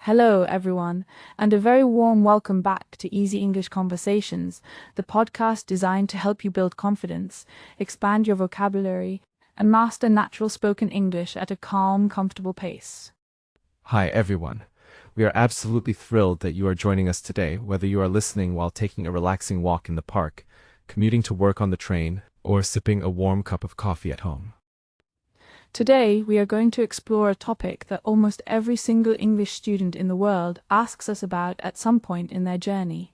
Hello, everyone, and a very warm welcome back to Easy English Conversations, the podcast designed to help you build confidence, expand your vocabulary, and master natural spoken English at a calm, comfortable pace. Hi, everyone. We are absolutely thrilled that you are joining us today, whether you are listening while taking a relaxing walk in the park, commuting to work on the train, or sipping a warm cup of coffee at home. Today, we are going to explore a topic that almost every single English student in the world asks us about at some point in their journey.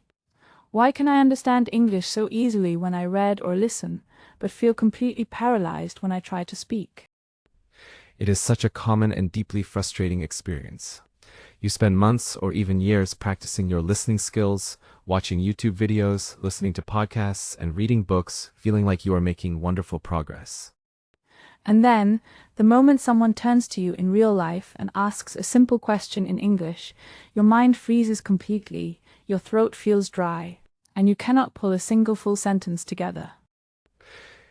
Why can I understand English so easily when I read or listen, but feel completely paralyzed when I try to speak? It is such a common and deeply frustrating experience. You spend months or even years practicing your listening skills, watching YouTube videos, listening to podcasts, and reading books, feeling like you are making wonderful progress. And then, the moment someone turns to you in real life and asks a simple question in English, your mind freezes completely, your throat feels dry, and you cannot pull a single full sentence together.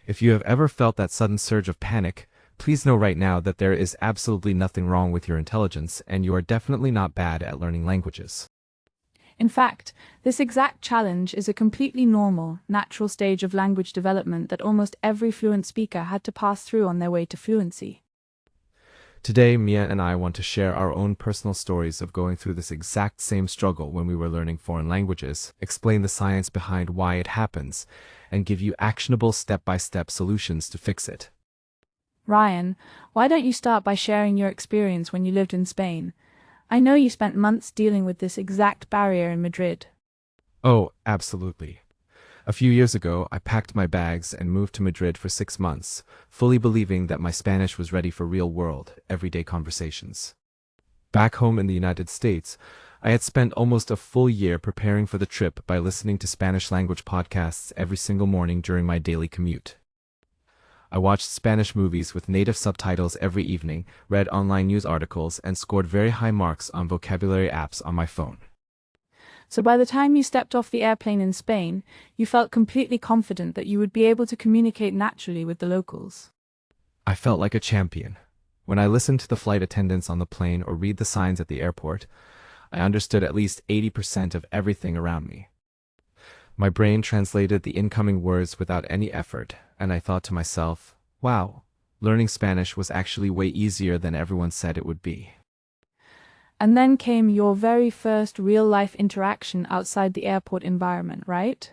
If you have ever felt that sudden surge of panic, please know right now that there is absolutely nothing wrong with your intelligence, and you are definitely not bad at learning languages. In fact, this exact challenge is a completely normal, natural stage of language development that almost every fluent speaker had to pass through on their way to fluency. Today, Mia and I want to share our own personal stories of going through this exact same struggle when we were learning foreign languages, explain the science behind why it happens, and give you actionable step-by-step solutions to fix it. Ryan, why don't you start by sharing your experience when you lived in Spain? I know you spent months dealing with this exact barrier in Madrid. Oh, absolutely. A few years ago, I packed my bags and moved to Madrid for 6 months, fully believing that my Spanish was ready for real-world, everyday conversations. Back home in the United States, I had spent almost a full year preparing for the trip by listening to Spanish-language podcasts every single morning during my daily commute. I watched Spanish movies with native subtitles every evening, read online news articles, and scored very high marks on vocabulary apps on my phone. So by the time you stepped off the airplane in Spain, you felt completely confident that you would be able to communicate naturally with the locals. I felt like a champion. When I listened to the flight attendants on the plane or read the signs at the airport, I understood at least 80% of everything around me. My brain translated the incoming words without any effort, and I thought to myself, wow, learning Spanish was actually way easier than everyone said it would be. And then came your very first real-life interaction outside the airport environment, right?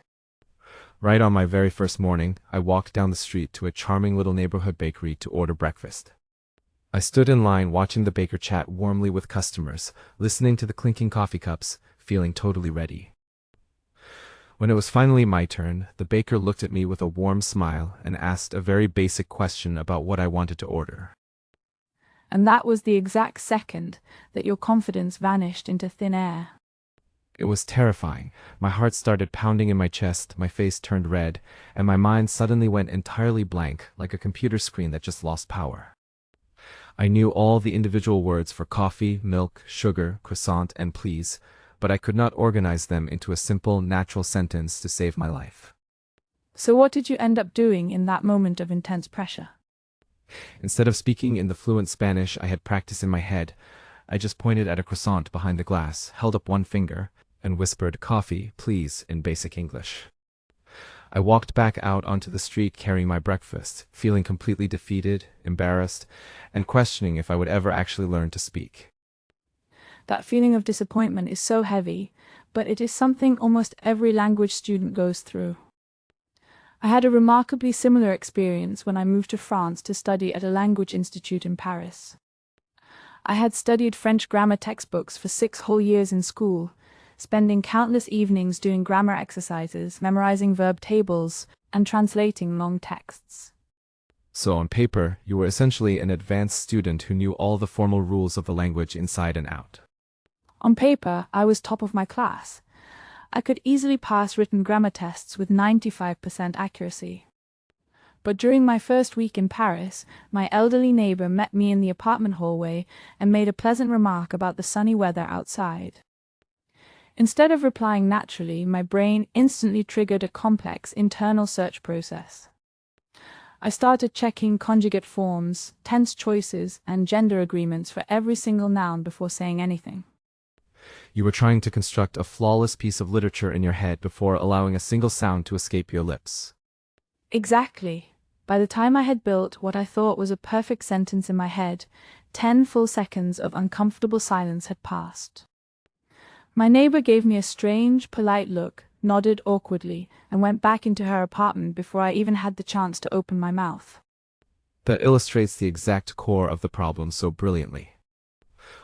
Right on my very first morning, I walked down the street to a charming little neighborhood bakery to order breakfast. I stood in line watching the baker chat warmly with customers, listening to the clinking coffee cups, feeling totally ready. When it was finally my turn, the baker looked at me with a warm smile and asked a very basic question about what I wanted to order. And that was the exact second that your confidence vanished into thin air. It was terrifying. My heart started pounding in my chest, my face turned red, and my mind suddenly went entirely blank, like a computer screen that just lost power. I knew all the individual words for coffee, milk, sugar, croissant, and please, but I could not organize them into a simple, natural sentence to save my life. So what did you end up doing in that moment of intense pressure? Instead of speaking in the fluent Spanish I had practiced in my head, I just pointed at a croissant behind the glass, held up one finger, and whispered, "Coffee, please," in basic English. I walked back out onto the street carrying my breakfast, feeling completely defeated, embarrassed, and questioning if I would ever actually learn to speak. That feeling of disappointment is so heavy, but it is something almost every language student goes through. I had a remarkably similar experience when I moved to France to study at a language institute in Paris. I had studied French grammar textbooks for 6 whole years in school, spending countless evenings doing grammar exercises, memorizing verb tables, and translating long texts. So on paper, you were essentially an advanced student who knew all the formal rules of the language inside and out. On paper, I was top of my class. I could easily pass written grammar tests with 95% accuracy. But during my first week in Paris, my elderly neighbor met me in the apartment hallway and made a pleasant remark about the sunny weather outside. Instead of replying naturally, my brain instantly triggered a complex internal search process. I started checking conjugate forms, tense choices, and gender agreements for every single noun before saying anything. You were trying to construct a flawless piece of literature in your head before allowing a single sound to escape your lips. Exactly. By the time I had built what I thought was a perfect sentence in my head, 10 full seconds of uncomfortable silence had passed. My neighbor gave me a strange, polite look, nodded awkwardly, and went back into her apartment before I even had the chance to open my mouth. That illustrates the exact core of the problem so brilliantly.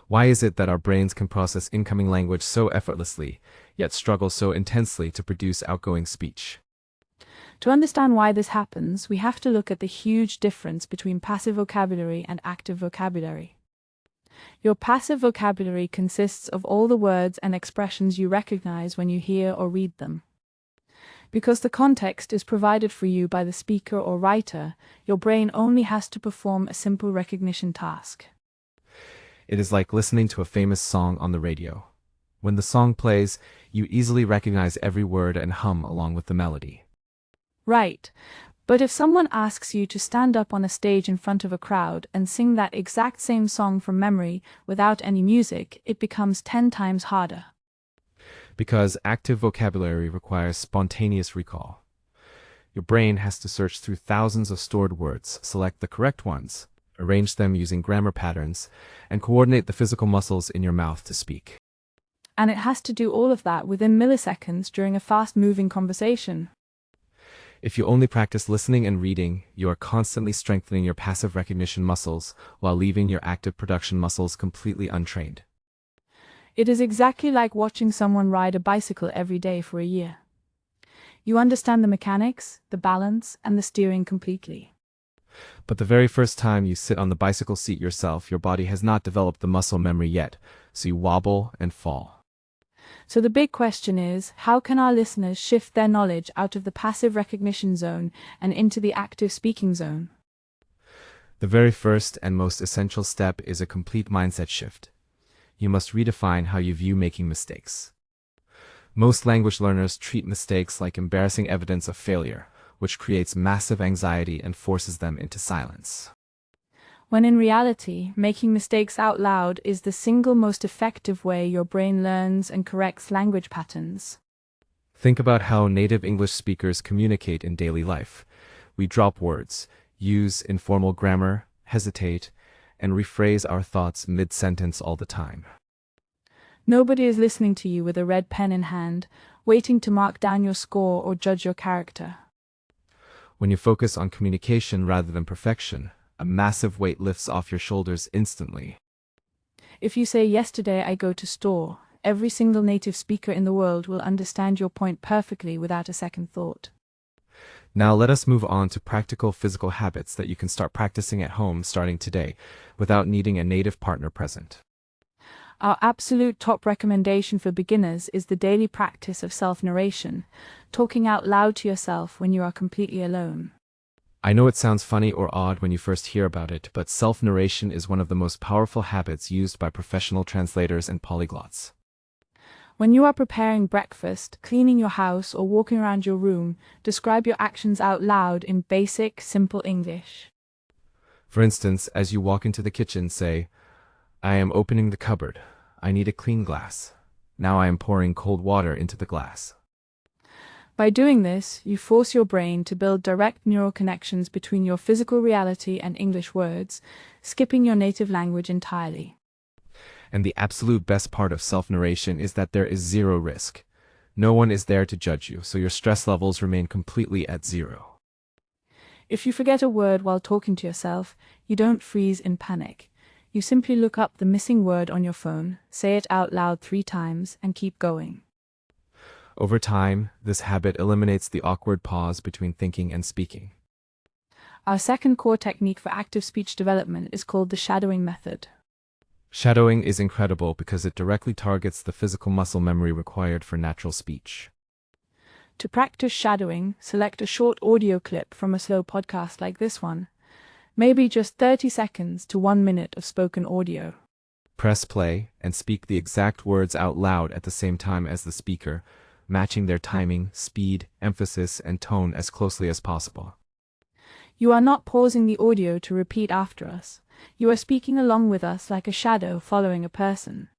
Why is it that our brains can process incoming language so effortlessly, yet struggle so intensely to produce outgoing speech? To understand why this happens, we have to look at the huge difference between passive vocabulary and active vocabulary. Your passive vocabulary consists of all the words and expressions you recognize when you hear or read them. Because the context is provided for you by the speaker or writer, your brain only has to perform a simple recognition task. It is like listening to a famous song on the radio. When the song plays, you easily recognize every word and hum along with the melody. Right. But if someone asks you to stand up on a stage in front of a crowd and sing that exact same song from memory without any music, it becomes 10 times harder. Because active vocabulary requires spontaneous recall. Your brain has to search through thousands of stored words, select the correct ones, arrange them using grammar patterns, and coordinate the physical muscles in your mouth to speak. And it has to do all of that within milliseconds during a fast-moving conversation. If you only practice listening and reading, you are constantly strengthening your passive recognition muscles while leaving your active production muscles completely untrained. It is exactly like watching someone ride a bicycle every day for a year. You understand the mechanics, the balance, and the steering completely. But the very first time you sit on the bicycle seat yourself, your body has not developed the muscle memory yet, so you wobble and fall. So the big question is, how can our listeners shift their knowledge out of the passive recognition zone and into the active speaking zone? The very first and most essential step is a complete mindset shift. You must redefine how you view making mistakes. Most language learners treat mistakes like embarrassing evidence of failure, which creates massive anxiety and forces them into silence. When in reality, making mistakes out loud is the single most effective way your brain learns and corrects language patterns. Think about how native English speakers communicate in daily life. We drop words, use informal grammar, hesitate, and rephrase our thoughts mid-sentence all the time. Nobody is listening to you with a red pen in hand, waiting to mark down your score or judge your character. When you focus on communication rather than perfection, a massive weight lifts off your shoulders instantly. If you say, "Yesterday I go to store," every single native speaker in the world will understand your point perfectly without a second thought. Now let us move on to practical physical habits that you can start practicing at home starting today, without needing a native partner present. Our absolute top recommendation for beginners is the daily practice of self-narration, talking out loud to yourself when you are completely alone. I know it sounds funny or odd when you first hear about it, but self-narration is one of the most powerful habits used by professional translators and polyglots. When you are preparing breakfast, cleaning your house, or walking around your room, describe your actions out loud in basic, simple English. For instance, as you walk into the kitchen, say, "I am opening the cupboard. I need a clean glass. Now I am pouring cold water into the glass." By doing this, you force your brain to build direct neural connections between your physical reality and English words, skipping your native language entirely. And the absolute best part of self-narration is that there is zero risk. No one is there to judge you, so your stress levels remain completely at zero. If you forget a word while talking to yourself, you don't freeze in panic. You simply look up the missing word on your phone, say it out loud 3 times, and keep going. Over time, this habit eliminates the awkward pause between thinking and speaking. Our second core technique for active speech development is called the shadowing method. Shadowing is incredible because it directly targets the physical muscle memory required for natural speech. To practice shadowing, select a short audio clip from a slow podcast like this one. Maybe just 30 seconds to 1 minute of spoken audio. Press play and speak the exact words out loud at the same time as the speaker, matching their timing, speed, emphasis, and tone as closely as possible. You are not pausing the audio to repeat after us. You are speaking along with us like a shadow following a person.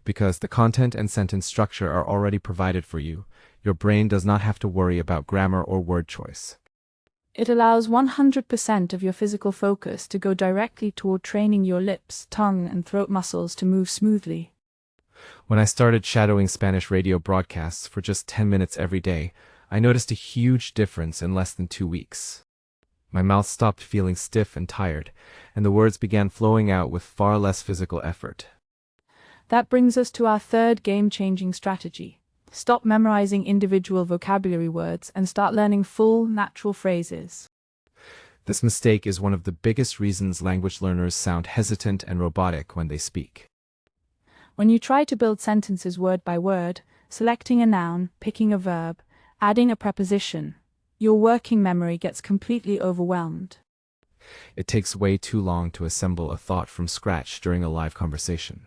Because the content and sentence structure are already provided for you, your brain does not have to worry about grammar or word choice. It allows 100% of your physical focus to go directly toward training your lips, tongue, and throat muscles to move smoothly. When I started shadowing Spanish radio broadcasts for just 10 minutes every day, I noticed a huge difference in less than 2 weeks. My mouth stopped feeling stiff and tired, and the words began flowing out with far less physical effort. That brings us to our third game-changing strategy. Stop memorizing individual vocabulary words and start learning full, natural phrases. This mistake is one of the biggest reasons language learners sound hesitant and robotic when they speak. When you try to build sentences word by word, selecting a noun, picking a verb, adding a preposition, your working memory gets completely overwhelmed. It takes way too long to assemble a thought from scratch during a live conversation.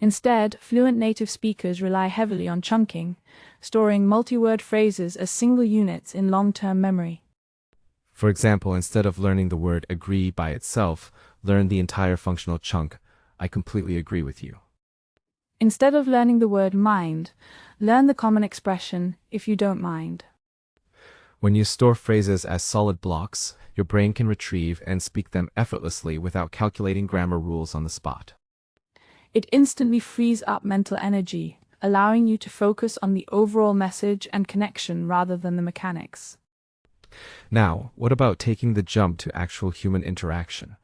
Instead, fluent native speakers rely heavily on chunking, storing multi-word phrases as single units in long-term memory. For example, instead of learning the word agree by itself, learn the entire functional chunk. I completely agree with you. Instead of learning the word mind, learn the common expression, if you don't mind. When you store phrases as solid blocks, your brain can retrieve and speak them effortlessly without calculating grammar rules on the spot. It instantly frees up mental energy, allowing you to focus on the overall message and connection rather than the mechanics. Now, what about taking the jump to actual human interaction?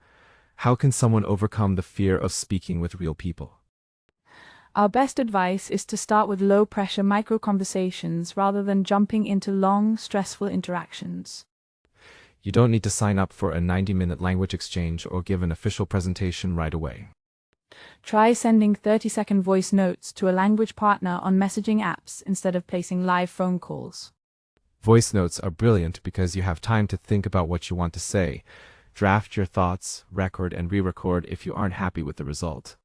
How can someone overcome the fear of speaking with real people? Our best advice is to start with low-pressure micro-conversations rather than jumping into long, stressful interactions. You don't need to sign up for a 90-minute language exchange or give an official presentation right away. Try sending 30-second voice notes to a language partner on messaging apps instead of placing live phone calls. Voice notes are brilliant because you have time to think about what you want to say, draft your thoughts, record and re-record if you aren't happy with the result.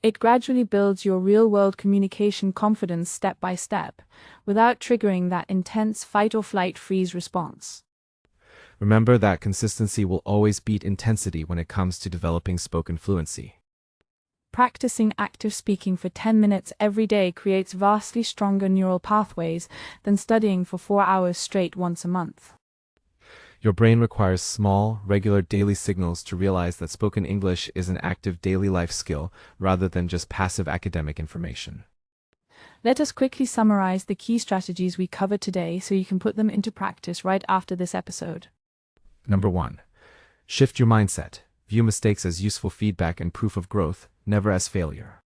It gradually builds your real-world communication confidence step by step, without triggering that intense fight-or-flight freeze response. Remember that consistency will always beat intensity when it comes to developing spoken fluency. Practicing active speaking for 10 minutes every day creates vastly stronger neural pathways than studying for 4 hours straight once a month. Your brain requires small, regular daily signals to realize that spoken English is an active daily life skill rather than just passive academic information. Let us quickly summarize the key strategies we covered today so you can put them into practice right after this episode. Number 1. Shift your mindset. View mistakes as useful feedback and proof of growth, never as failure.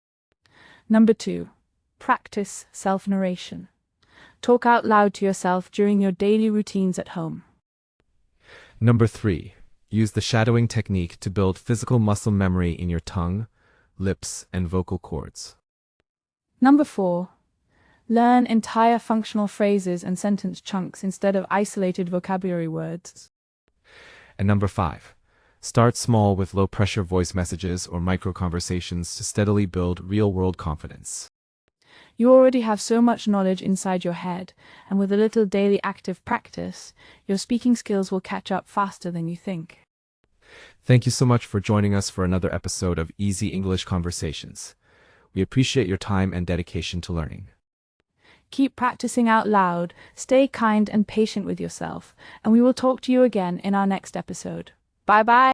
Number 2. Practice self-narration. Talk out loud to yourself during your daily routines at home. Number 3. Use the shadowing technique to build physical muscle memory in your tongue, lips, and vocal cords. Number 4. Learn entire functional phrases and sentence chunks instead of isolated vocabulary words. And number 5. Start small with low-pressure voice messages or micro-conversations to steadily build real-world confidence. You already have so much knowledge inside your head, and with a little daily active practice, your speaking skills will catch up faster than you think. Thank you so much for joining us for another episode of Easy English Conversations. We appreciate your time and dedication to learning. Keep practicing out loud, stay kind and patient with yourself, and we will talk to you again in our next episode. Bye-bye!